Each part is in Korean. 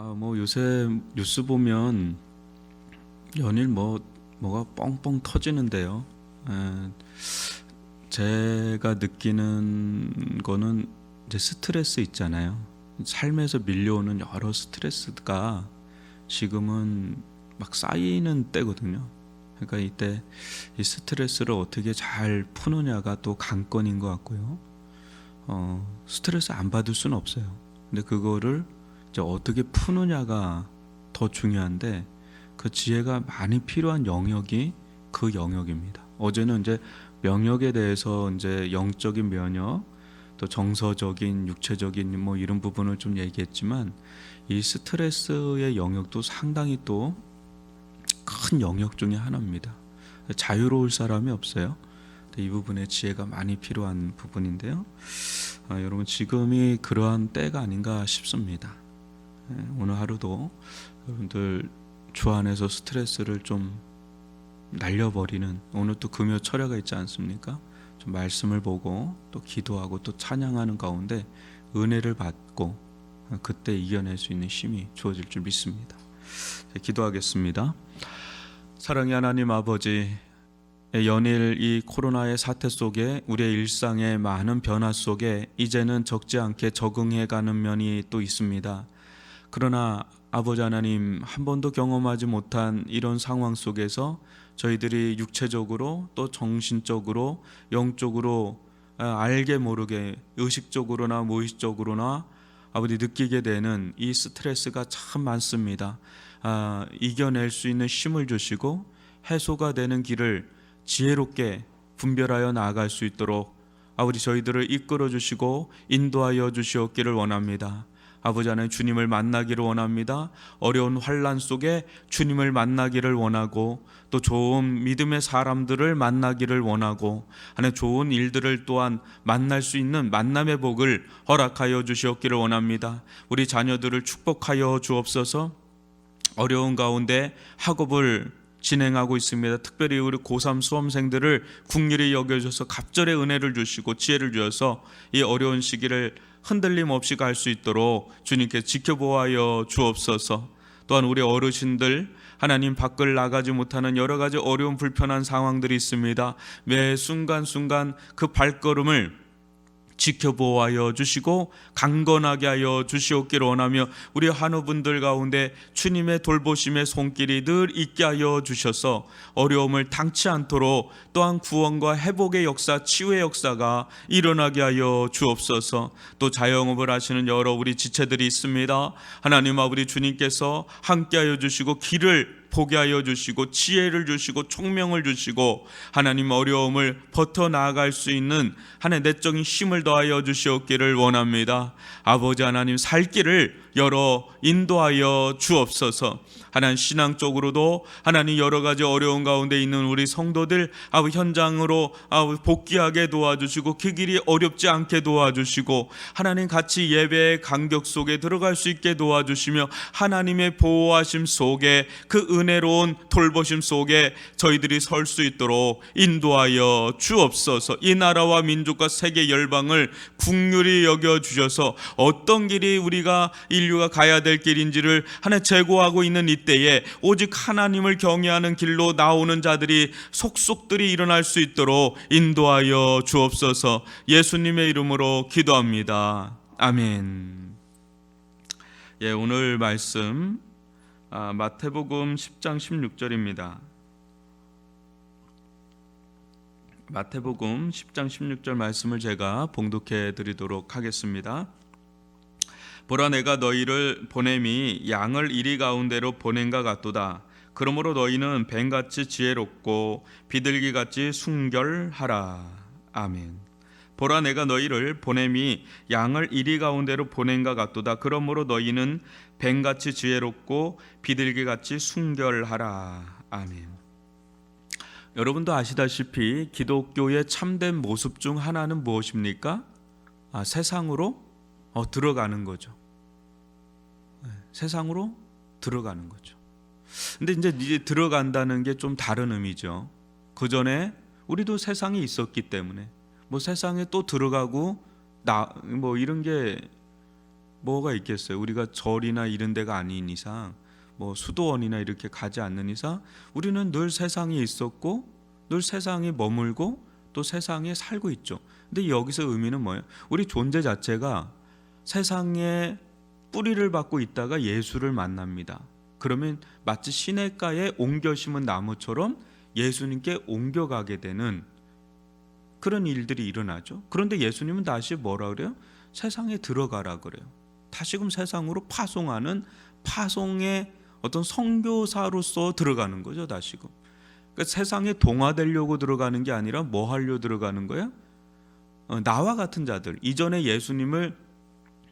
뭐 요새 뉴스 보면 연일 뭐가 뻥뻥 터지는데요. 에, 제가 느끼는 거는 이제 스트레스 있잖아요. 삶에서 밀려오는 여러 스트레스가 지금은 막 쌓이는 때거든요. 그러니까 이때 이 스트레스를 어떻게 잘 푸느냐가 또 관건인 것 같고요. 스트레스 안 받을 수는 없어요. 근데 그거를 이제 어떻게 푸느냐가 더 중요한데, 그 지혜가 많이 필요한 영역이 그 영역입니다. 어제는 이제 명역에 대해서 이제 영적인 면역, 또 정서적인, 육체적인 뭐 이런 부분을 좀 얘기했지만, 이 스트레스의 영역도 상당히 또 큰 영역 중에 하나입니다. 자유로울 사람이 없어요. 이 부분에 지혜가 많이 필요한 부분인데요. 여러분, 지금이 그러한 때가 아닌가 싶습니다. 오늘 하루도 여러분들 주 안에서 스트레스를 좀 날려버리는, 오늘 또 금요 철야가 있지 않습니까? 좀 말씀을 보고 또 기도하고 또 찬양하는 가운데 은혜를 받고 그때 이겨낼 수 있는 힘이 주어질 줄 믿습니다. 기도하겠습니다. 사랑의 하나님 아버지, 연일 이 코로나의 사태 속에 우리의 일상의 많은 변화 속에 이제는 적지 않게 적응해가는 면이 또 있습니다. 그러나 아버지 하나님, 한 번도 경험하지 못한 이런 상황 속에서 저희들이 육체적으로 또 정신적으로 영적으로 알게 모르게 의식적으로나 무의식적으로나 아버지 느끼게 되는 이 스트레스가 참 많습니다. 이겨낼 수 있는 힘을 주시고 해소가 되는 길을 지혜롭게 분별하여 나아갈 수 있도록 아버지 저희들을 이끌어 주시고 인도하여 주시옵기를 원합니다. 아버지 하나님, 주님을 만나기를 원합니다. 어려운 환난 속에 주님을 만나기를 원하고 또 좋은 믿음의 사람들을 만나기를 원하고 하나님, 좋은 일들을 또한 만날 수 있는 만남의 복을 허락하여 주시옵기를 원합니다. 우리 자녀들을 축복하여 주옵소서. 어려운 가운데 학업을 진행하고 있습니다. 특별히 우리 고3 수험생들을 국률이 여겨주셔서 갑절의 은혜를 주시고 지혜를 주셔서 이 어려운 시기를 흔들림 없이 갈 수 있도록 주님께 지켜보아여 주옵소서. 또한 우리 어르신들, 하나님 밖을 나가지 못하는 여러 가지 어려운 불편한 상황들이 있습니다. 매 순간순간 그 발걸음을 지켜보아여 주시고 강건하게 하여 주시옵기를 원하며, 우리 한우분들 가운데 주님의 돌보심의 손길이 늘 있게 하여 주셔서 어려움을 당치 않도록 또한 구원과 회복의 역사, 치유의 역사가 일어나게 하여 주옵소서. 또 자영업을 하시는 여러 우리 지체들이 있습니다. 하나님 아버지, 주님께서 함께 하여 주시고 길을 보게 하여 주시고 지혜를 주시고 총명을 주시고 하나님 어려움을 버텨 나아갈 수 있는 하나님 내적인 힘을 더하여 주시옵기를 원합니다. 아버지 하나님, 살 길을 열어 인도하여 주옵소서. 하나님, 신앙적으로도 하나님 여러 가지 어려운 가운데 있는 우리 성도들 아버지 현장으로 복귀하게 도와주시고 그 길이 어렵지 않게 도와주시고 하나님 같이 예배의 간격 속에 들어갈 수 있게 도와주시며 하나님의 보호하심 속에 그 은혜로운 돌보심 속에 저희들이 설 수 있도록 인도하여 주옵소서. 이 나라와 민족과 세계 열방을 긍휼히 여겨 주셔서 어떤 길이 우리가 인류가 가야 될 길인지를 하나 제고하고 있는 이때에 오직 하나님을 경외하는 길로 나오는 자들이 속속들이 일어날 수 있도록 인도하여 주옵소서. 예수님의 이름으로 기도합니다. 아멘. 오늘 말씀 마태복음 10장 16절입니다. 마태복음 10장 16절 말씀을 제가 봉독해 드리도록 하겠습니다. 보라, 내가 너희를 보냄이 양을 이리 가운데로 보낸가 같도다. 그러므로 너희는 뱀같이 지혜롭고 비둘기같이 순결하라. 아멘. 보라, 내가 너희를 보냄이 양을 이리 가운데로 보낸가 같도다. 그러므로 너희는 뱀같이 지혜롭고 비둘기같이 순결하라. 아멘. 여러분도 아시다시피 기독교의 참된 모습 중 하나는 무엇입니까? 세상으로 들어가는 거죠. 세상으로 들어가는 거죠. 근데 이제 들어간다는 게 좀 다른 의미죠. 그 전에 우리도 세상에 있었기 때문에 세상에 또 들어가고 이런 게 뭐가 있겠어요? 우리가 절이나 이런 데가 아닌 이상, 뭐 수도원이나 이렇게 가지 않는 이상 우리는 늘 세상에 있었고 늘 세상에 머물고 또 세상에 살고 있죠. 근데 여기서 의미는 뭐예요? 우리 존재 자체가 세상에 뿌리를 받고 있다가 예수를 만납니다. 그러면 마치 시냇가에 옮겨 심은 나무처럼 예수님께 옮겨가게 되는 그런 일들이 일어나죠. 그런데 예수님은 다시 뭐라 그래요? 세상에 들어가라 그래요. 다시금 세상으로 파송하는 파송의 어떤 선교사로서 들어가는 거죠. 다시금. 그러니까 세상에 동화되려고 들어가는 게 아니라 뭐 하려고 들어가는 거야? 나와 같은 자들, 이전에 예수님을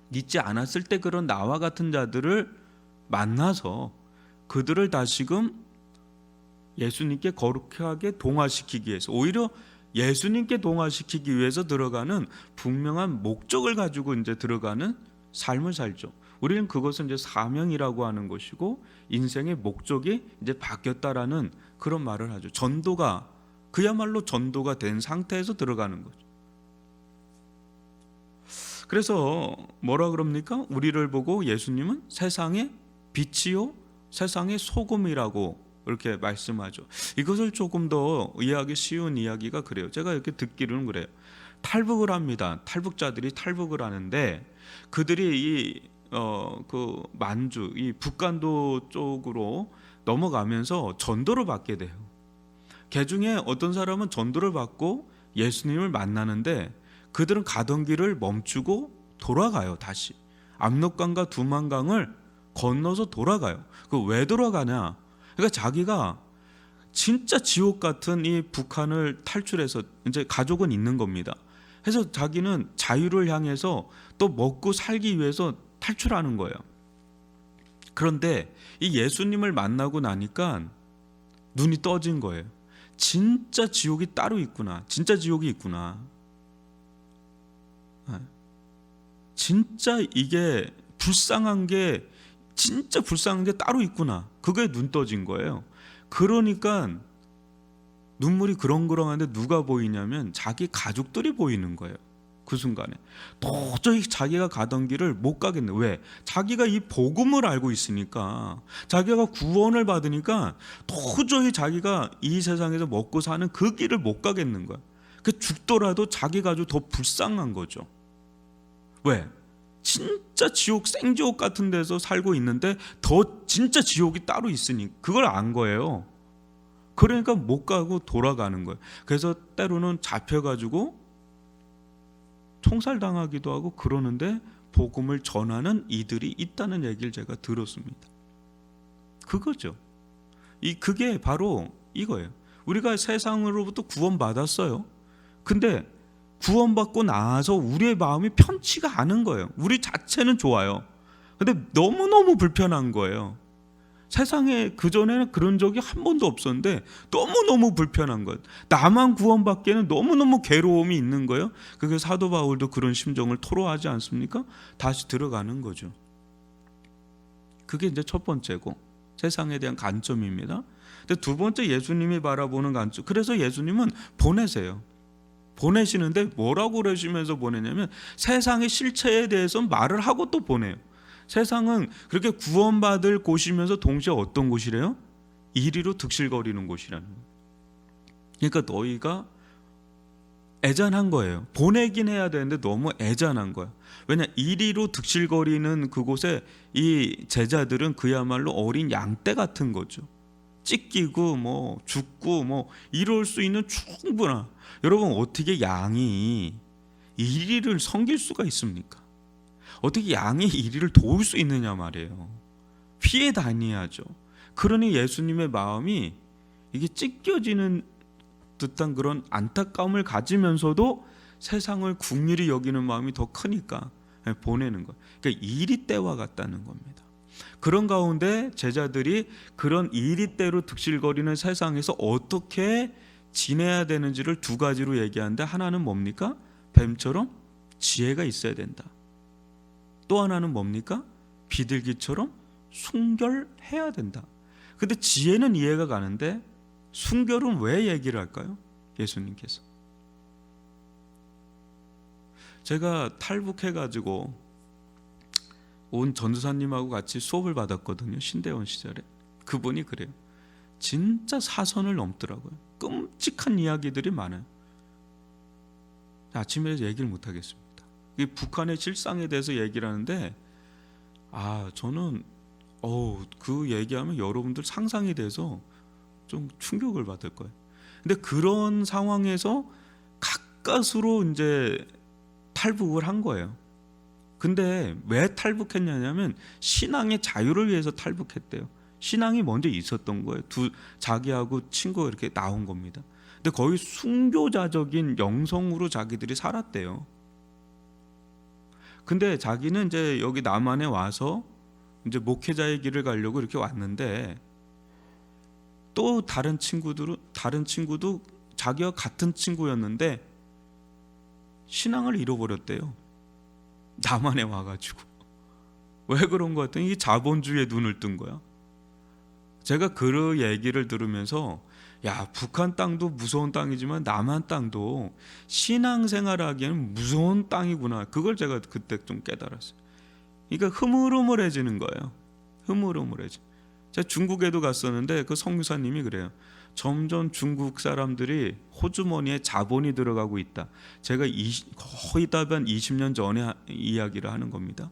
믿지 않았을 때 그런 나와 같은 자들을 만나서 그들을 다시금 예수님께 거룩하게 동화시키기 위해서, 오히려 예수님께 동화시키기 위해서 들어가는 분명한 목적을 가지고 이제 들어가는 삶을 살죠. 우리는 그것은 이제 사명이라고 하는 것이고 인생의 목적이 이제 바뀌었다라는 그런 말을 하죠. 전도가, 그야말로 전도가 된 상태에서 들어가는 거죠. 그래서 뭐라 그럽니까? 우리를 보고 예수님은 세상의 빛이요 세상의 소금이라고 이렇게 말씀하죠. 이것을 조금 더 이해하기 쉬운 이야기가 그래요. 제가 이렇게 듣기로는 그래요. 탈북을 합니다. 탈북자들이 탈북을 하는데 그들이 그 만주, 이 북간도 쪽으로 넘어가면서 전도를 받게 돼요. 그 중에 어떤 사람은 전도를 받고 예수님을 만나는데 그들은 가던 길을 멈추고 돌아가요. 다시 압록강과 두만강을 건너서 돌아가요. 그 왜 돌아가냐? 그러니까 자기가 진짜 지옥 같은 이 북한을 탈출해서 이제 가족은 있는 겁니다. 그래서 자기는 자유를 향해서 또 먹고 살기 위해서 탈출하는 거예요. 그런데 이 예수님을 만나고 나니까 눈이 떠진 거예요. 진짜 지옥이 따로 있구나. 진짜 지옥이 있구나. 진짜 이게 불쌍한 게, 진짜 불쌍한 게 따로 있구나. 그게 눈 떠진 거예요. 그러니까 눈물이 그렁그렁한데 누가 보이냐면 자기 가족들이 보이는 거예요. 그 순간에 도저히 자기가 가던 길을 못 가겠네. 왜? 자기가 이 복음을 알고 있으니까, 자기가 구원을 받으니까 도저히 자기가 이 세상에서 먹고 사는 그 길을 못 가겠는 거야. 그 죽더라도 자기 가족 더 불쌍한 거죠. 왜? 진짜 지옥, 생지옥 같은 데서 살고 있는데 더 진짜 지옥이 따로 있으니 그걸 안 거예요. 그러니까 못 가고 돌아가는 거예요. 그래서 때로는 잡혀가지고 총살당하기도 하고 그러는데 복음을 전하는 이들이 있다는 얘기를 제가 들었습니다. 그거죠. 그게 바로 이거예요. 우리가 세상으로부터 구원받았어요. 근데 구원받고 나서 우리의 마음이 편치가 않은 거예요. 우리 자체는 좋아요. 근데 너무너무 불편한 거예요. 세상에 그전에는 그런 적이 한 번도 없었는데 너무너무 불편한 것. 나만 구원받기에는 너무너무 괴로움이 있는 거예요. 그게 사도 바울도 그런 심정을 토로하지 않습니까? 다시 들어가는 거죠. 그게 이제 첫 번째고 세상에 대한 관점입니다. 근데 두 번째, 예수님이 바라보는 관점. 그래서 예수님은 보내세요. 보내시는데 뭐라고 그러시면서 보내냐면 세상의 실체에 대해서 말을 하고 또 보내요. 세상은 그렇게 구원받을 곳이면서 동시에 어떤 곳이래요? 이리로 득실거리는 곳이라는 거예요. 그러니까 너희가 애잔한 거예요. 보내긴 해야 되는데 너무 애잔한 거야. 왜냐? 이리로 득실거리는 그곳에 이 제자들은 그야말로 어린 양떼 같은 거죠. 찢기고 뭐 죽고 뭐 이럴 수 있는 충분한, 여러분 어떻게 양이 이리를 섬길 수가 있습니까? 어떻게 양이 이리를 도울 수 있느냐 말이에요. 피해 다녀야죠. 그러니 예수님의 마음이 이게 찢겨지는 듯한 그런 안타까움을 가지면서도 세상을 긍휼히 여기는 마음이 더 크니까 보내는 거예요. 그러니까 이리떼와 같다는 겁니다. 그런 가운데 제자들이 그런 이리떼로 득실거리는 세상에서 어떻게 지내야 되는지를 두 가지로 얘기하는데, 하나는 뭡니까? 뱀처럼 지혜가 있어야 된다. 또 하나는 뭡니까? 비둘기처럼 순결해야 된다. 근데 지혜는 이해가 가는데 순결은 왜 얘기를 할까요? 예수님께서. 제가 탈북해가지고 온 전도사님하고 같이 수업을 받았거든요. 신대원 시절에. 그분이 그래요. 진짜 사선을 넘더라고요. 끔찍한 이야기들이 많아요. 아침에 얘기를 못 하겠습니다. 이 북한의 실상에 대해서 얘기를 하는데 저는 그 얘기하면 여러분들 상상이 돼서 좀 충격을 받을 거예요. 근데 그런 상황에서 가까스로 이제 탈북을 한 거예요. 근데 왜 탈북했냐면 신앙의 자유를 위해서 탈북했대요. 신앙이 먼저 있었던 거예요. 자기하고 친구가 이렇게 나온 겁니다. 근데 거의 순교자적인 영성으로 자기들이 살았대요. 근데 자기는 이제 여기 남한에 와서 이제 목회자의 길을 가려고 이렇게 왔는데 또 다른 친구도 자기와 같은 친구였는데 신앙을 잃어버렸대요. 남한에 와가지고. 왜 그런 거 같더니 이 자본주의에 눈을 뜬 거야. 제가 그 얘기를 들으면서 북한 땅도 무서운 땅이지만 남한 땅도 신앙생활하기에는 무서운 땅이구나. 그걸 제가 그때 좀 깨달았어요. 그러니까 흐물흐물해지는 거예요. 흐물흐물해지. 제가 중국에도 갔었는데 그 선교사님이 그래요. 점점 중국 사람들이 호주머니에 자본이 들어가고 있다. 제가 거의 다 한 20년 전에 이야기를 하는 겁니다.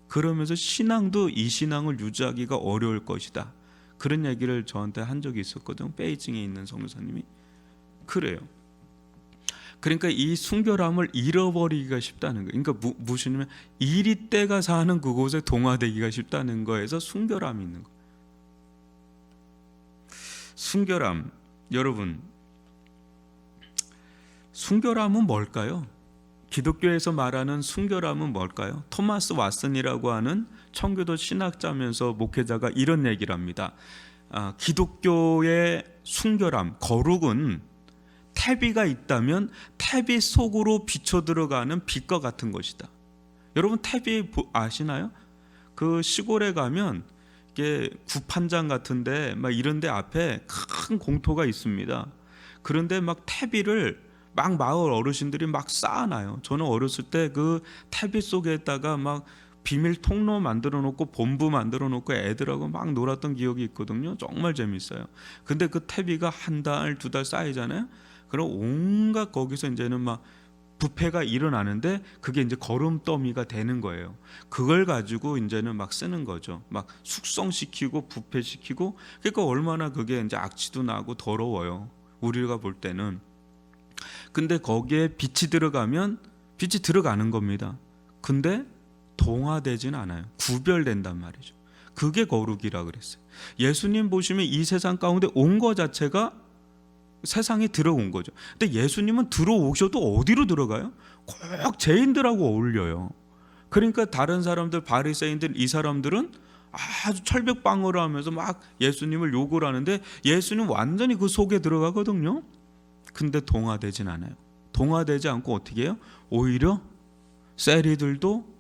그러면서 신앙도 이 신앙을 유지하기가 어려울 것이다. 그런 얘기를 저한테 한 적이 있었거든요. 베이징에 있는 선교사님이. 그래요. 그러니까 이 순결함을 잃어버리기가 쉽다는 거예요. 그러니까 무엇이냐면 이리때가 사는 그곳에 동화되기가 쉽다는 거에서 순결함이 있는 거예요. 순결함, 여러분, 순결함은 뭘까요? 기독교에서 말하는 순결함은 뭘까요? 토마스 왓슨이라고 하는 청교도 신학자면서 목회자가 이런 얘기를 합니다. 기독교의 순결함, 거룩은 태비가 있다면 태비 속으로 비쳐 들어가는 빛과 같은 것이다. 여러분 태비 아시나요? 그 시골에 가면 이게 구판장 같은데 막 이런데 앞에 큰 공터가 있습니다. 그런데 막 태비를 막 마을 어르신들이 막 쌓아놔요. 저는 어렸을 때 그 태비 속에다가 막 비밀 통로 만들어 놓고 본부 만들어 놓고 애들하고 막 놀았던 기억이 있거든요. 정말 재밌어요. 근데 그 태비가 한 달, 두 달 쌓이잖아요. 그럼 온갖 거기서 이제는 막 부패가 일어나는데 그게 이제 거름더미가 되는 거예요. 그걸 가지고 이제는 막 쓰는 거죠. 막 숙성시키고 부패시키고. 그러니까 얼마나 그게 이제 악취도 나고 더러워요. 우리가 볼 때는. 근데 거기에 빛이 들어가면 빛이 들어가는 겁니다. 근데 동화되진 않아요. 구별된단 말이죠. 그게 거룩이라 그랬어요. 예수님 보시면 이 세상 가운데 온 거 자체가 세상에 들어온 거죠. 근데 예수님은 들어오셔도 어디로 들어가요? 꼭 죄인들하고 어울려요. 그러니까 다른 사람들, 바리새인들, 이 사람들은 아주 철벽방어를 하면서 막 예수님을 욕을 하는데 예수님 완전히 그 속에 들어가거든요. 근데 동화되진 않아요. 동화되지 않고 어떻게 해요? 오히려 세리들도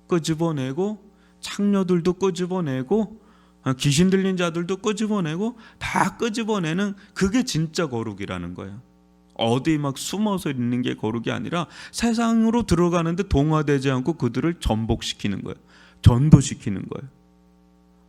끄집어내고 창녀들도 끄집어내고 귀신 들린 자들도 끄집어내고 다 끄집어내는 그게 진짜 거룩이라는 거예요. 어디 막 숨어서 있는 게 거룩이 아니라 세상으로 들어가는데 동화되지 않고 그들을 전복시키는 거예요. 전도시키는 거예요.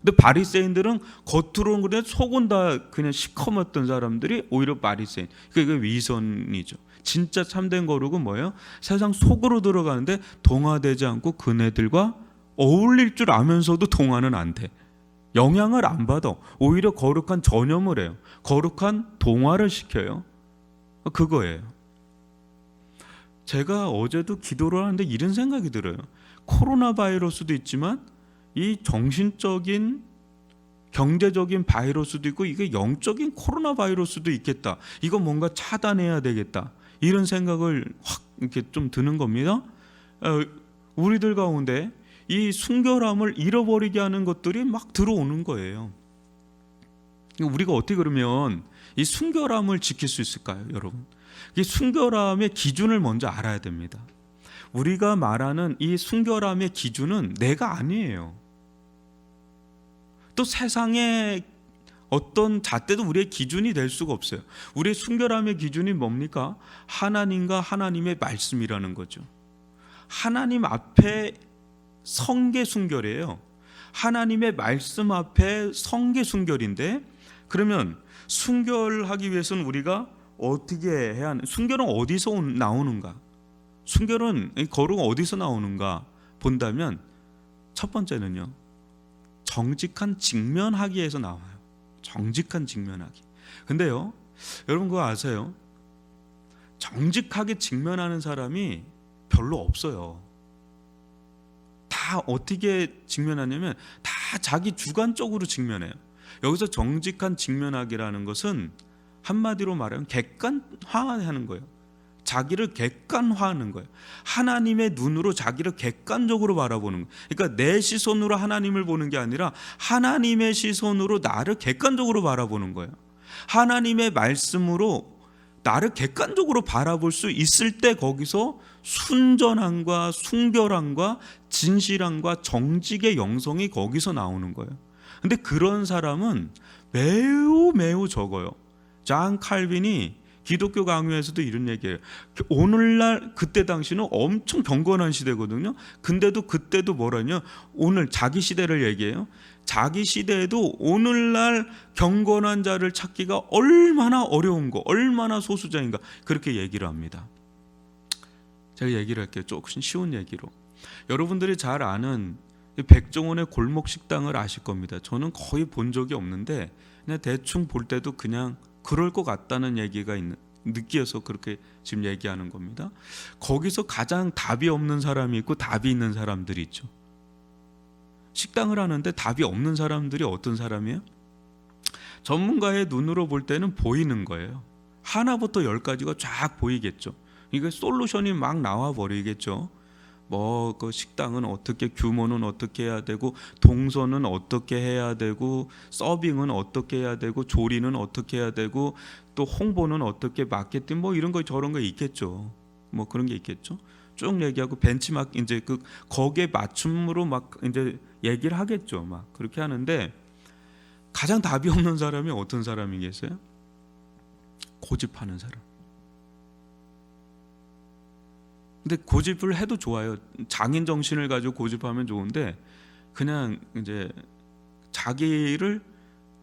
근데 바리새인들은 겉으로는 그래 속은 다 그냥 시커멓던 사람들이 오히려 바리새인. 그게 위선이죠. 진짜 참된 거룩은 뭐예요? 세상 속으로 들어가는데 동화되지 않고 그네들과 어울릴 줄 아면서도 동화는 안 돼. 영향을 안 받아. 오히려 거룩한 전염을 해요. 거룩한 동화를 시켜요. 그거예요. 제가 어제도 기도를 하는데 이런 생각이 들어요. 코로나 바이러스도 있지만 이 정신적인 경제적인 바이러스도 있고 이게 영적인 코로나 바이러스도 있겠다. 이거 뭔가 차단해야 되겠다. 이런 생각을 확 이렇게 좀 드는 겁니다. 우리들 가운데 이 순결함을 잃어버리게 하는 것들이 막 들어오는 거예요. 우리가 어떻게 그러면 이 순결함을 지킬 수 있을까요, 여러분? 이 순결함의 기준을 먼저 알아야 됩니다. 우리가 말하는 이 순결함의 기준은 내가 아니에요. 또 세상의 어떤 잣대도 우리의 기준이 될 수가 없어요. 우리의 순결함의 기준이 뭡니까? 하나님과 하나님의 말씀이라는 거죠. 하나님 앞에 성계 순결이에요. 하나님의 말씀 앞에 성계 순결인데, 그러면 순결하기 위해서는 우리가 어떻게 해야 하는? 순결은 어디서 나오는가? 순결은 거룩은 어디서 나오는가 본다면 첫 번째는요, 정직한 직면하기에서 나와요. 정직한 직면하기. 근데요, 여러분 그거 아세요? 정직하게 직면하는 사람이 별로 없어요. 다 어떻게 직면하냐면 다 자기 주관적으로 직면해요. 여기서 정직한 직면하기라는 것은 한마디로 말하면 객관화하는 거예요. 자기를 객관화하는 거예요. 하나님의 눈으로 자기를 객관적으로 바라보는 거예요. 그러니까 내 시선으로 하나님을 보는 게 아니라 하나님의 시선으로 나를 객관적으로 바라보는 거예요. 하나님의 말씀으로 나를 객관적으로 바라볼 수 있을 때 거기서 순전함과 순결함과 진실함과 정직의 영성이 거기서 나오는 거예요. 근데 그런 사람은 매우 매우 적어요. 잔 칼빈이 기독교 강요에서도 이런 얘기해요. 오늘날 그때 당시는 엄청 경건한 시대거든요. 근데도 그때도 뭐라냐? 오늘 자기 시대를 얘기해요. 자기 시대에도 오늘날 경건한 자를 찾기가 얼마나 어려운 거, 얼마나 소수자인가, 그렇게 얘기를 합니다. 제가 얘기를 할게요. 조금 쉬운 얘기로. 여러분들이 잘 아는 백종원의 골목 식당을 아실 겁니다. 저는 거의 본 적이 없는데 그냥 대충 볼 때도 그냥 그럴 것 같다는 얘기가 느껴서 그렇게 지금 얘기하는 겁니다. 거기서 가장 답이 없는 사람이 있고 답이 있는 사람들이 있죠. 식당을 하는데 답이 없는 사람들이 어떤 사람이에요? 전문가의 눈으로 볼 때는 보이는 거예요. 하나부터 10까지가 쫙 보이겠죠. 이게 솔루션이 막 나와 버리겠죠. 뭐 그 식당은 어떻게, 규모는 어떻게 해야 되고, 동선은 어떻게 해야 되고, 서빙은 어떻게 해야 되고, 조리는 어떻게 해야 되고, 또 홍보는 어떻게, 마케팅 뭐 이런 거 저런 거 있겠죠. 뭐 그런 게 있겠죠. 쭉 얘기하고 벤치마크 이제 거기에 맞춤으로 막 이제 얘기를 하겠죠. 막 그렇게 하는데 가장 답이 없는 사람이 어떤 사람이겠어요? 고집하는 사람. 근데 고집을 해도 좋아요. 장인 정신을 가지고 고집하면 좋은데 그냥 이제 자기를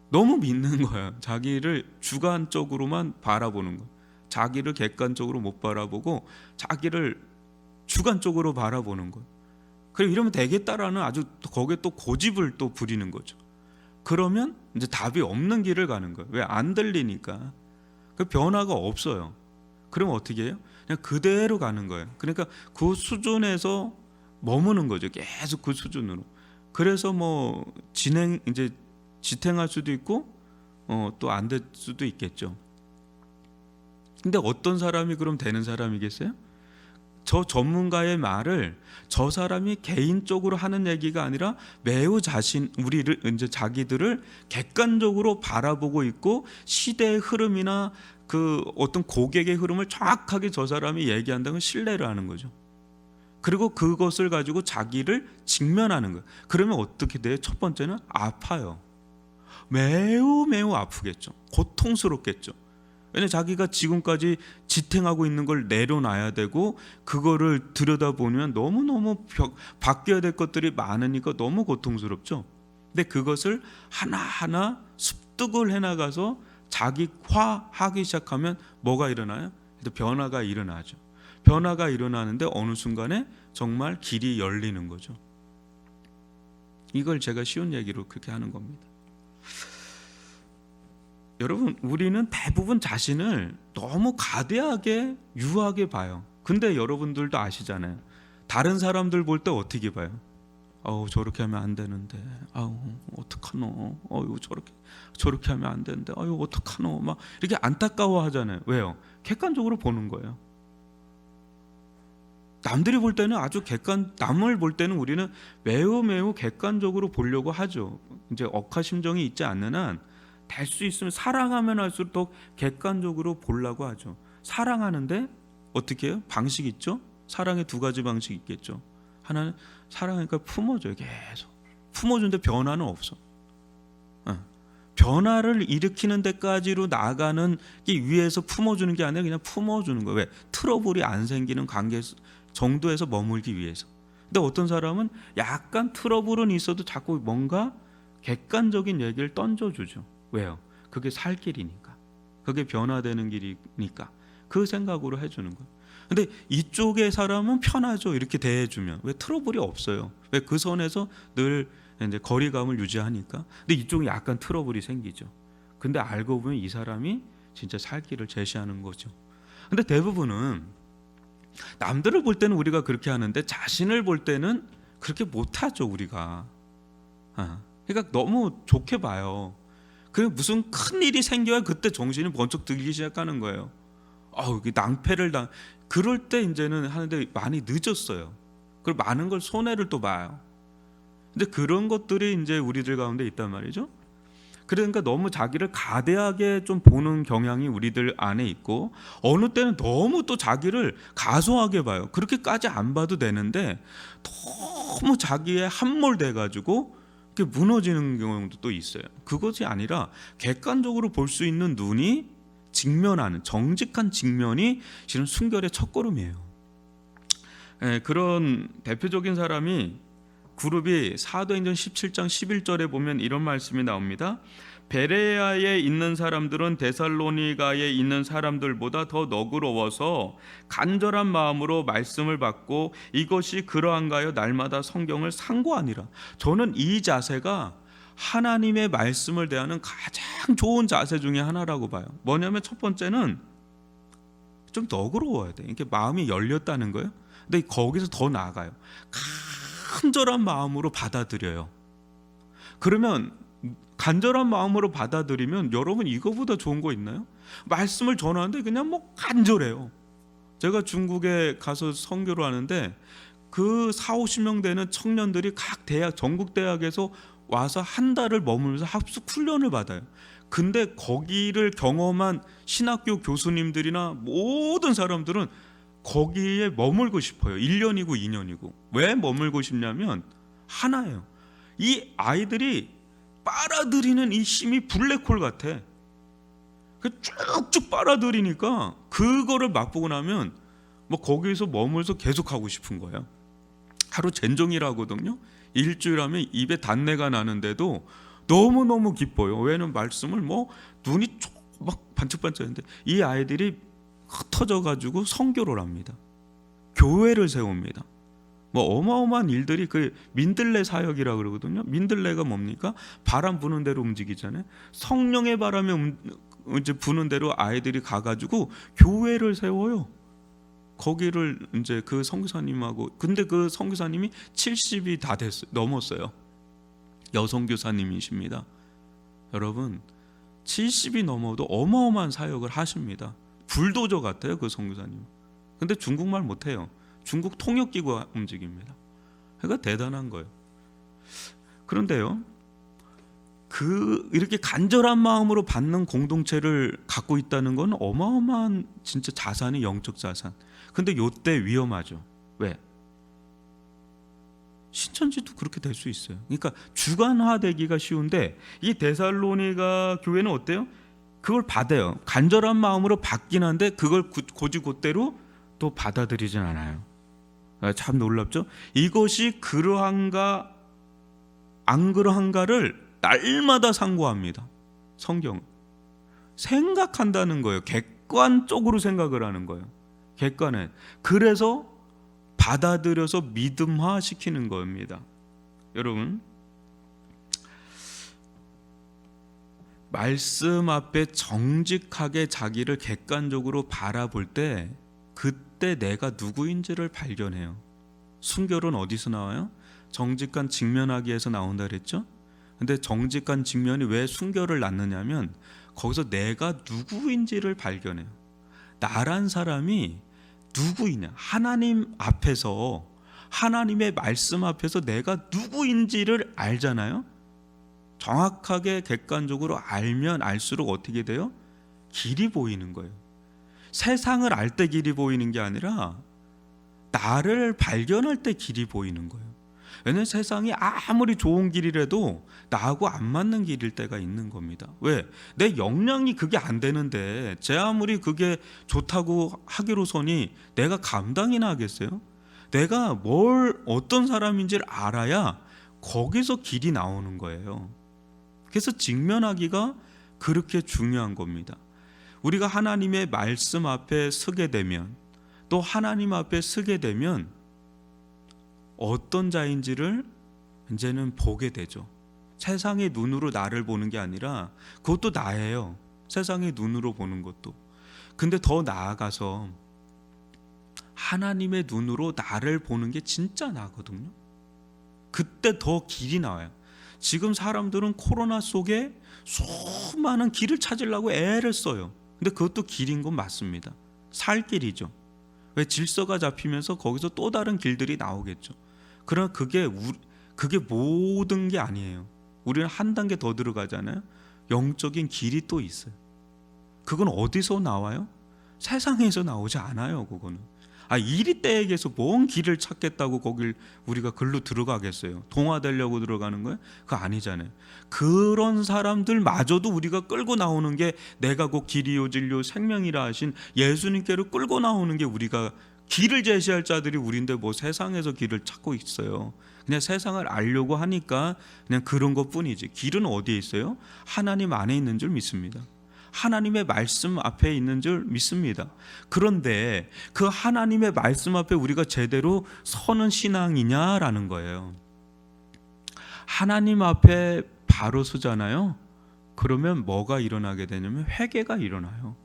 너무 믿는 거야. 자기를 주관적으로만 바라보는 거야. 자기를 객관적으로 못 바라보고 자기를 주관적으로 바라보는 거야. 그래 이러면 되겠다라는 아주 거기에 또 고집을 또 부리는 거죠. 그러면 이제 답이 없는 길을 가는 거예요. 왜? 안 들리니까. 그 변화가 없어요. 그럼 어떻게 해요? 그냥 그대로 가는 거예요. 그러니까 그 수준에서 머무는 거죠. 계속 그 수준으로. 그래서 뭐 이제 지탱할 수도 있고 또 안 될 수도 있겠죠. 근데 어떤 사람이 그럼 되는 사람이겠어요? 저 전문가의 말을 저 사람이 개인적으로 하는 얘기가 아니라 매우 우리를 이제 자기들을 객관적으로 바라보고 있고 시대의 흐름이나 그 어떤 고객의 흐름을 정확하게 저 사람이 얘기한다는 신뢰를 하는 거죠. 그리고 그것을 가지고 자기를 직면하는 거예요. 그러면 어떻게 돼요? 첫 번째는 아파요. 매우 매우 아프겠죠. 고통스럽겠죠. 왜냐하면 자기가 지금까지 지탱하고 있는 걸 내려놔야 되고 그거를 들여다보면 너무너무 바뀌어야 될 것들이 많으니까 너무 고통스럽죠. 근데 그것을 하나하나 습득을 해나가서 자기화하기 시작하면 뭐가 일어나요? 변화가 일어나죠. 변화가 일어나는데 어느 순간에 정말 길이 열리는 거죠. 이걸 제가 쉬운 얘기로 그렇게 하는 겁니다. 여러분, 우리는 대부분 자신을 너무 가대하게 유하게 봐요. 근데 여러분들도 아시잖아요. 다른 사람들 볼 때 어떻게 봐요? 저렇게 하면 안 되는데, 어떡하노? 저렇게 하면 안 되는데, 어떡하노? 막 이렇게 안타까워 하잖아요. 왜요? 객관적으로 보는 거예요. 남들이 볼 때는 남을 볼 때는 우리는 매우 매우 객관적으로 보려고 하죠. 이제 억하심정이 있지 않는 한 될 수 있으면 사랑하면 할수록 더 객관적으로 보려고 하죠. 사랑하는데 어떻게 해요? 방식이 있죠. 사랑의 두 가지 방식이 있겠죠. 하나는 사랑하니까 품어줘요. 계속 품어주는데 변화는 없어. 변화를 일으키는 데까지로 나가는 게 위에서 품어주는 게 아니라 그냥 품어주는 거예요. 왜? 트러블이 안 생기는 관계 정도에서 머물기 위해서. 근데 어떤 사람은 약간 트러블은 있어도 자꾸 뭔가 객관적인 얘기를 던져주죠. 왜요? 그게 살 길이니까, 그게 변화되는 길이니까 그 생각으로 해주는 거예요. 근데 이쪽의 사람은 편하죠. 이렇게 대해주면. 왜? 트러블이 없어요. 왜? 그 선에서 늘 이제 거리감을 유지하니까. 근데 이쪽은 약간 트러블이 생기죠. 근데 알고 보면 이 사람이 진짜 살 길을 제시하는 거죠. 근데 대부분은 남들을 볼 때는 우리가 그렇게 하는데 자신을 볼 때는 그렇게 못하죠, 우리가. 그러니까 너무 좋게 봐요. 그냥 무슨 큰 일이 생겨야 그때 정신이 번쩍 들기 시작하는 거예요. 낭패를 그럴 때 이제는 하는데 많이 늦었어요. 그리고 많은 걸 손해를 또 봐요. 근데 그런 것들이 이제 우리들 가운데 있단 말이죠. 그러니까 너무 자기를 가대하게 좀 보는 경향이 우리들 안에 있고, 어느 때는 너무 또 자기를 가소하게 봐요. 그렇게까지 안 봐도 되는데 너무 자기에 함몰돼 가지고 무너지는 경우도 또 있어요. 그것이 아니라 객관적으로 볼 수 있는 눈이 직면하는 정직한 직면이 실은 순결의 첫걸음이에요. 그런 대표적인 사람이 그룹이 사도행전 17장 11절에 보면 이런 말씀이 나옵니다. 베레아에 있는 사람들은 데살로니가에 있는 사람들보다 더 너그러워서 간절한 마음으로 말씀을 받고 이것이 그러한가요? 날마다 성경을 상고하니라. 저는 이 자세가 하나님의 말씀을 대하는 가장 좋은 자세 중에 하나라고 봐요. 뭐냐면 첫 번째는 좀 너그러워야 돼. 이렇게 마음이 열렸다는 거예요. 근데 거기서 더 나아가요. 간절한 마음으로 받아들여요. 그러면 간절한 마음으로 받아들이면 여러분 이거보다 좋은 거 있나요? 말씀을 전하는데 그냥 간절해요. 제가 중국에 가서 선교를 하는데 그 40-50명 되는 청년들이 각 대학, 전국 대학에서 와서 한 달을 머물면서 학습 훈련을 받아요. 근데 거기를 경험한 신학교 교수님들이나 모든 사람들은 거기에 머물고 싶어요. 1년이고 2년이고. 왜 머물고 싶냐면 하나예요. 이 아이들이 빨아들이는 이 힘이 블랙홀 같아. 쭉쭉 빨아들이니까 그거를 맛보고 나면 거기에서 머물서 계속 하고 싶은 거예요. 하루 젠종이라거든요. 일주일 하면 입에 단내가 나는데도 너무너무 기뻐요. 왜냐면 말씀을 눈이 막 반짝반짝했는데 이 아이들이 흩어져 가지고 선교를 합니다. 교회를 세웁니다. 어마어마한 일들이 그 민들레 사역이라 그러거든요. 민들레가 뭡니까? 바람 부는 대로 움직이잖아요. 성령의 바람에 이제 부는 대로 아이들이 가가지고 교회를 세워요. 거기를 이제 그 선교사님하고, 근데 그 선교사님이 70이 다 넘었어요. 여성 교사님이십니다. 여러분 70이 넘어도 어마어마한 사역을 하십니다. 불도저 같아요 그 선교사님. 근데 중국말 못해요. 중국 통역기구 움직입니다. 그러니까 대단한 거예요. 그런데요, 이렇게 간절한 마음으로 받는 공동체를 갖고 있다는 건 어마어마한 진짜 자산이 영적 자산. 근데 요때 위험하죠. 왜? 신천지도 그렇게 될 수 있어요. 그러니까 주관화되기가 쉬운데 이 데살로니가 교회는 어때요? 그걸 받아요. 간절한 마음으로 받긴 한데 그걸 곧대로 또 받아들이진 않아요. 참 놀랍죠? 이것이 그러한가 안 그러한가를 날마다 상고합니다. 성경 생각한다는 거예요. 객관적으로 생각을 하는 거예요. 객관에. 그래서 받아들여서 믿음화 시키는 겁니다. 여러분, 말씀 앞에 정직하게 자기를 객관적으로 바라볼 때 그때 내가 누구인지를 발견해요. 순결은 어디서 나와요? 정직한 직면하기에서 나온다 그랬죠? 근데 정직한 직면이 왜 순결을 낳느냐면 거기서 내가 누구인지를 발견해요. 나란 사람이 누구이냐? 하나님 앞에서, 하나님의 말씀 앞에서 내가 누구인지를 알잖아요. 정확하게 객관적으로 알면 알수록 어떻게 돼요? 길이 보이는 거예요. 세상을 알 때 길이 보이는 게 아니라 나를 발견할 때 길이 보이는 거예요. 왜냐하면 세상이 아무리 좋은 길이라도 나하고 안 맞는 길일 때가 있는 겁니다. 왜? 내 역량이 그게 안 되는데 제 아무리 그게 좋다고 하기로서니 내가 감당이나 하겠어요? 내가 어떤 사람인지를 알아야 거기서 길이 나오는 거예요. 그래서 직면하기가 그렇게 중요한 겁니다. 우리가 하나님의 말씀 앞에 서게 되면, 또 하나님 앞에 서게 되면 어떤 자인지를 이제는 보게 되죠. 세상의 눈으로 나를 보는 게 아니라 그것도 나예요. 세상의 눈으로 보는 것도. 근데 더 나아가서 하나님의 눈으로 나를 보는 게 진짜 나거든요. 그때 더 길이 나와요. 지금 사람들은 코로나 속에 수많은 길을 찾으려고 애를 써요. 근데 그것도 길인 건 맞습니다. 살 길이죠. 왜? 질서가 잡히면서 거기서 또 다른 길들이 나오겠죠. 그러나 그게 모든 게 아니에요. 우리는 한 단계 더 들어가잖아요. 영적인 길이 또 있어요. 그건 어디서 나와요? 세상에서 나오지 않아요. 그거는 이리떼에게서 뭔 길을 찾겠다고 거길 우리가 글로 들어가겠어요? 동화되려고 들어가는 거예요? 그거 아니잖아요. 그런 사람들마저도 우리가 끌고 나오는 게, 내가 곧 길이요 진리요 생명이라 하신 예수님께로 끌고 나오는 게, 우리가 길을 제시할 자들이 우리인데 뭐 세상에서 길을 찾고 있어요. 그냥 세상을 알려고 하니까 그냥 그런 것뿐이지. 길은 어디에 있어요? 하나님 안에 있는 줄 믿습니다. 하나님의 말씀 앞에 있는 줄 믿습니다. 그런데 그 하나님의 말씀 앞에 우리가 제대로 서는 신앙이냐라는 거예요. 하나님 앞에 바로 서잖아요. 그러면 뭐가 일어나게 되냐면 회개가 일어나요.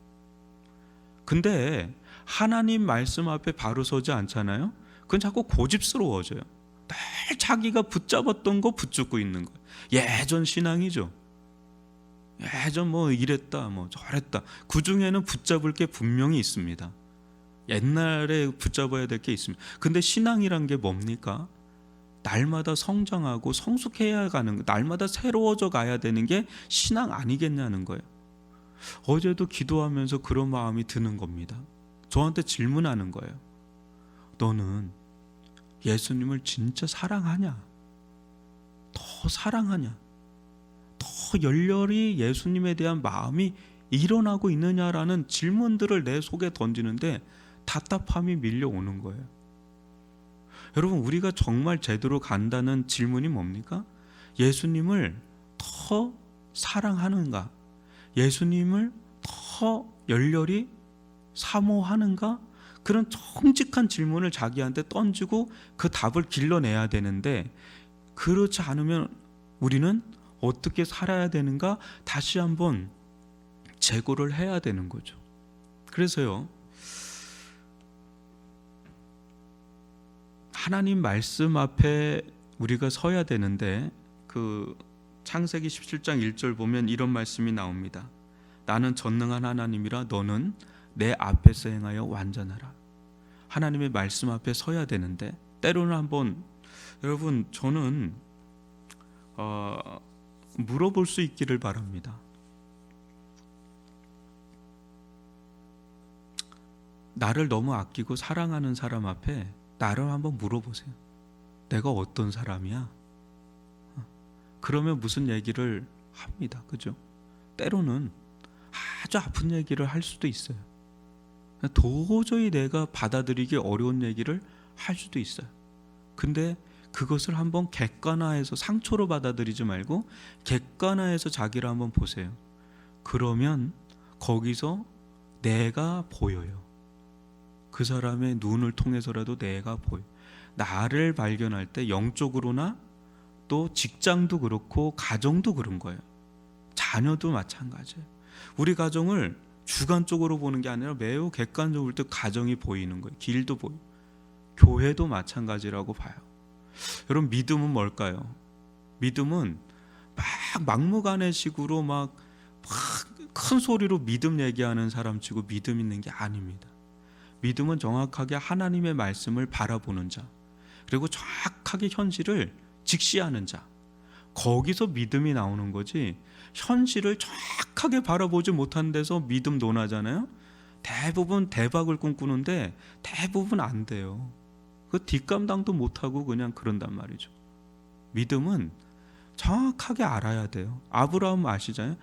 근데 하나님 말씀 앞에 바로 서지 않잖아요. 그건 자꾸 고집스러워져요. 늘 자기가 붙잡았던 거 붙잡고 있는 거예요. 예전 신앙이죠. 예전 뭐 이랬다 뭐 저랬다. 그 중에는 붙잡을 게 분명히 있습니다. 옛날에 붙잡아야 될 게 있습니다. 근데 신앙이란 게 뭡니까? 날마다 성장하고 성숙해야 가는 거, 날마다 새로워져 가야 되는 게 신앙 아니겠냐는 거예요. 어제도 기도하면서 그런 마음이 드는 겁니다. 저한테 질문하는 거예요. 너는 예수님을 진짜 사랑하냐? 더 사랑하냐? 더 열렬히 예수님에 대한 마음이 일어나고 있느냐라는 질문들을 내 속에 던지는데 답답함이 밀려오는 거예요. 여러분, 우리가 정말 제대로 간다는 질문이 뭡니까? 예수님을 더 사랑하는가? 예수님을 더 열렬히 사모하는가? 그런 정직한 질문을 자기한테 던지고 그 답을 길러내야 되는데, 그렇지 않으면 우리는 어떻게 살아야 되는가 다시 한번 재고를 해야 되는 거죠. 그래서요, 하나님 말씀 앞에 우리가 서야 되는데, 그 창세기 17장 1절 보면 이런 말씀이 나옵니다. 나는 전능한 하나님이라 너는 내 앞에서 행하여 완전하라. 하나님의 말씀 앞에 서야 되는데, 때로는 한번 여러분, 저는 물어볼 수 있기를 바랍니다. 나를 너무 아끼고 사랑하는 사람 앞에 나를 한번 물어보세요. 내가 어떤 사람이야? 그러면 무슨 얘기를 합니다. 그죠? 때로는 아주 아픈 얘기를 할 수도 있어요. 도저히 내가 받아들이기 어려운 얘기를 할 수도 있어요. 근데 그것을 한번 객관화해서, 상처로 받아들이지 말고 객관화해서 자기를 한번 보세요. 그러면 거기서 내가 보여요. 그 사람의 눈을 통해서라도 내가 보여. 나를 발견할 때 영적으로나 또 직장도 그렇고 가정도 그런 거예요. 자녀도 마찬가지예요. 우리 가정을 주관적으로 보는 게 아니라 매우 객관적으로 또 가정이 보이는 거예요. 길도 보여. 교회도 마찬가지라고 봐요. 여러분, 믿음은 뭘까요? 믿음은 막무가내식으로 막 큰 소리로 믿음 얘기하는 사람 치고 믿음 있는 게 아닙니다. 믿음은 정확하게 하나님의 말씀을 바라보는 자, 그리고 정확하게 현실을 직시하는 자, 거기서 믿음이 나오는 거지, 현실을 정확하게 바라보지 못한 데서 믿음 논하잖아요. 대부분 대박을 꿈꾸는데 대부분 안 돼요. 그 뒷감당도 못하고 그냥 그런단 말이죠. 믿음은 정확하게 알아야 돼요. 아브라함 아시잖아요.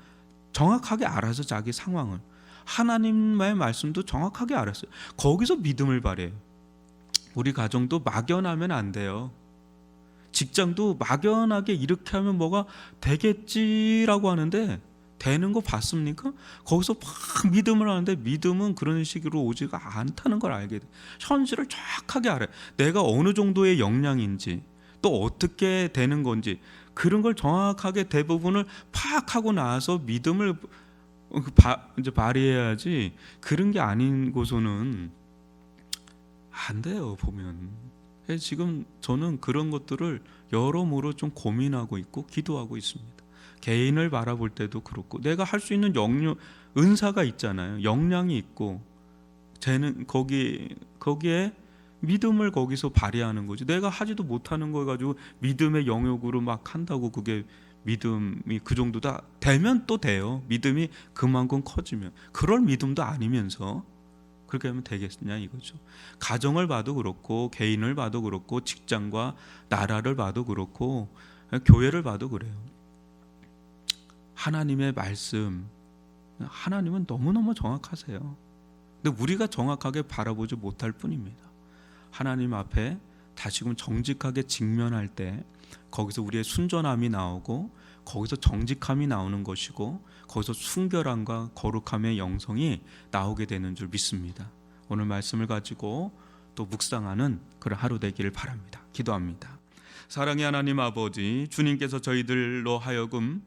정확하게 알아서 자기 상황을, 하나님의 말씀도 정확하게 알았어요. 거기서 믿음을 발해요. 우리 가정도 막연하면 안 돼요. 직장도 막연하게 이렇게 하면 뭐가 되겠지라고 하는데 되는 거 봤습니까? 거기서 막 믿음을 하는데 믿음은 그런 식으로 오지가 않다는 걸 알게 돼. 현실을 정확하게 알아요. 내가 어느 정도의 역량인지 또 어떻게 되는 건지 그런 걸 정확하게 대부분을 파악하고 나서 믿음을 이제 발휘해야지. 그런 게 아닌 곳은 안 돼요. 보면 지금 저는 그런 것들을 여러모로 좀 고민하고 있고 기도하고 있습니다. 개인을 바라볼 때도 그렇고 내가 할 수 있는 은사가 있잖아요. 역량이 있고 쟤는 거기에 믿음을 거기서 발휘하는 거지. 내가 하지도 못하는 거 가지고 믿음의 영역으로 막 한다고 그게 믿음이 그 정도다 되면 또 돼요. 믿음이 그만큼 커지면. 그럴 믿음도 아니면서 그렇게 하면 되겠냐 이거죠. 가정을 봐도 그렇고 개인을 봐도 그렇고 직장과 나라를 봐도 그렇고 교회를 봐도 그래요. 하나님의 말씀, 하나님은 너무너무 정확하세요. 근데 우리가 정확하게 바라보지 못할 뿐입니다. 하나님 앞에 다시금 정직하게 직면할 때 거기서 우리의 순전함이 나오고 거기서 정직함이 나오는 것이고 거기서 순결함과 거룩함의 영성이 나오게 되는 줄 믿습니다. 오늘 말씀을 가지고 또 묵상하는 그런 하루 되기를 바랍니다. 기도합니다. 사랑의 하나님 아버지, 주님께서 저희들로 하여금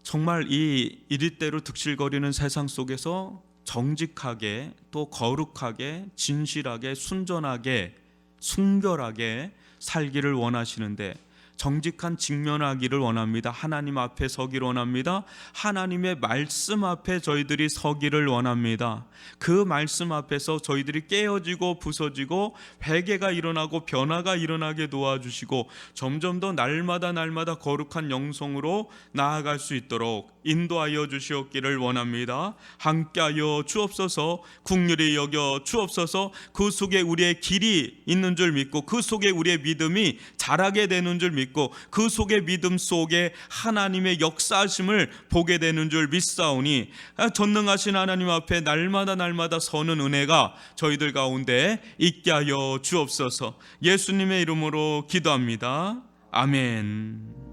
정말 이 이리대로 득실거리는 세상 속에서 정직하게 또 거룩하게 진실하게 순전하게 순결하게 살기를 원하시는데 정직한 직면하기를 원합니다. 하나님 앞에 서기를 원합니다. 하나님의 말씀 앞에 저희들이 서기를 원합니다. 그 말씀 앞에서 저희들이 깨어지고 부서지고 회개가 일어나고 변화가 일어나게 도와주시고 점점 더 날마다 거룩한 영성으로 나아갈 수 있도록 인도하여 주시옵기를 원합니다. 함께하여 주옵소서. 긍휼히 여겨 주옵소서. 그 속에 우리의 길이 있는 줄 믿고 그 속에 우리의 믿음이 자라게 되는 줄 믿고 그 속에 믿음 속에 하나님의 역사하심을 보게 되는 줄 믿사오니 전능하신 하나님 앞에 날마다 서는 은혜가 저희들 가운데 있게 하여 주옵소서. 예수님의 이름으로 기도합니다. 아멘.